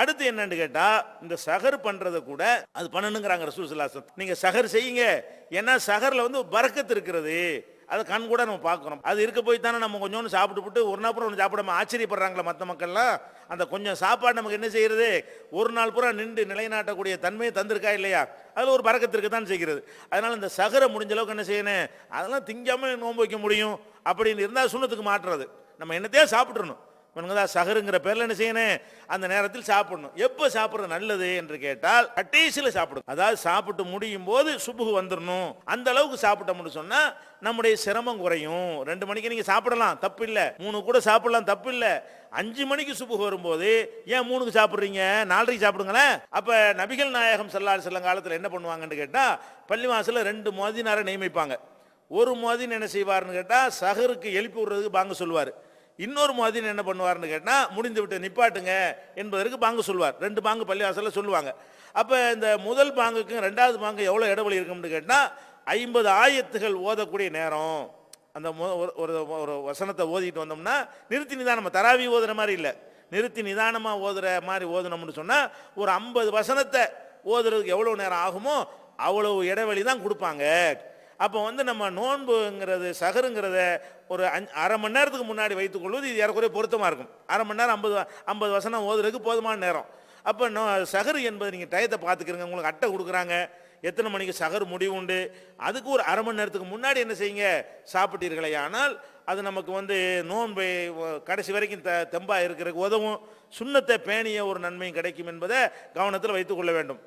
அடுத்து என்னன்னு கேட்டா, இந்த சஹர் பண்றதை கூட அது பண்ணணுங்கிறாங்க ரசூல் ஸல்லல்லாஹு அலைஹி வஸல்லம். நீங்க சஹர் செய்யுங்க, ஏன்னா சஹர்ல வந்து பரக்கத்து இருக்கிறது, அதை கண் கூட நம்ம பார்க்குறோம். அது இருக்க போய் தானே நம்ம கொஞ்சோண்டு சாப்பிட்டு போட்டு ஒரு நாள் பூரா ஒன்று சாப்பிடாம ஆச்சரியப்படுறாங்களா மற்ற மக்கள்லாம். அந்த கொஞ்சம் சாப்பாடு நமக்கு என்ன செய்யறது, ஒரு நாள் பூரா நின்று நிலைநாட்டக்கூடிய தன்மையை தந்திருக்கா இல்லையா, அதில் ஒரு பரக்கத்திற்கு தான் செய்கிறது. அதனால இந்த சஹரை முடிஞ்ச அளவுக்கு என்ன செய்யணும், அதெல்லாம் திங்காம நோன்பு வைக்க முடியும் அப்படின்னு இருந்தால் சுண்ணத்துக்கு மாற்றுறது. நம்ம என்னத்தையே சாப்பிட்றணும், சஹருங்கிற பேர்ல என்ன செய்யணும், அந்த நேரத்தில் சாப்பிடணும். எப்போ சாப்பிட்றது நல்லது என்று கேட்டால் கடைசியில் சாப்பிடும். அதாவது சாப்பிட்டு முடியும் போது சுபுகு வந்துடணும். அந்த அளவுக்கு சாப்பிட்டோம்னு சொன்னா நம்முடைய சிரமம் குறையும். 2 மணிக்கு நீங்க சாப்பிடலாம், தப்பு இல்லை. 3 கூட சாப்பிடலாம், தப்பு இல்லை. 5 மணிக்கு சுபுகு வரும்போது ஏன் 3க்கு சாப்பிட்றீங்க, 4:30 சாப்பிடுங்களேன். அப்ப நபிகள் நாயகம் ஸல்லல்லாஹு அலைஹி வஸல்லம் காலத்தில் என்ன பண்ணுவாங்கன்னு கேட்டா, பள்ளிவாசல்ல 2 முஅத்தினாரை நியமிப்பாங்க. ஒரு முஅத்தின் என்ன செய்வார்னு கேட்டா, சஹருக்கு எழுப்பி விடுறதுக்கு பாங்க சொல்வார். இன்னொரு முஅத்தின் என்ன பண்ணுவார்னு கேட்டால், முடிந்து விட்டு நிப்பாட்டுங்க என்பதற்கு பாங்கு சொல்வார். 2 பாங்கு பள்ளிவாசலில் சொல்லுவாங்க. அப்போ இந்த முதல் பாங்குக்கும் 2வது பாங்கு எவ்வளோ இடைவெளி இருக்கும்னு கேட்டால், 50 ஆயத்துகள் ஓதக்கூடிய நேரம். அந்த ஒரு வசனத்தை ஓதிட்டு வந்தோம்னா நிறுத்தி நிதானம், நம்ம தராவி ஓதுற மாதிரி இல்லை, நிறுத்தி நிதானமாக ஓதுற மாதிரி ஓதுனோம்னு சொன்னால் ஒரு 50 வசனத்தை ஓதுறதுக்கு எவ்வளோ நேரம் ஆகுமோ அவ்வளவு இடைவெளி தான் கொடுப்பாங்க. அப்போ வந்து நம்ம நோன்புங்கிறது சஹருங்கிறத ஒரு அரை மணி நேரத்துக்கு முன்னாடி வைத்துக்கொள்வது இது ஏறக்குறைய பொருத்தமாக இருக்கும். அரை மணி நேரம் 50 வசனம் ஓதுறதுக்கு போதுமான நேரம். அப்போ சஹரு என்பது நீங்கள் டயத்தை பார்த்துக்கிறங்க. உங்களுக்கு அட்டை கொடுக்குறாங்க, எத்தனை மணிக்கு சஹர் முடிவு உண்டு, அதுக்கு ஒரு அரை மணி நேரத்துக்கு முன்னாடி என்ன செய்யுங்க, சாப்பிட்டீர்களே ஆனால் அது நமக்கு வந்து நோன்பை கடைசி வரைக்கும் தெம்பாக இருக்கிறதுக்கு உதவும். சுண்ணத்தை பேணிய ஒரு நன்மையும் கிடைக்கும் என்பதை கவனத்தில் வைத்துக்கொள்ள வேண்டும்.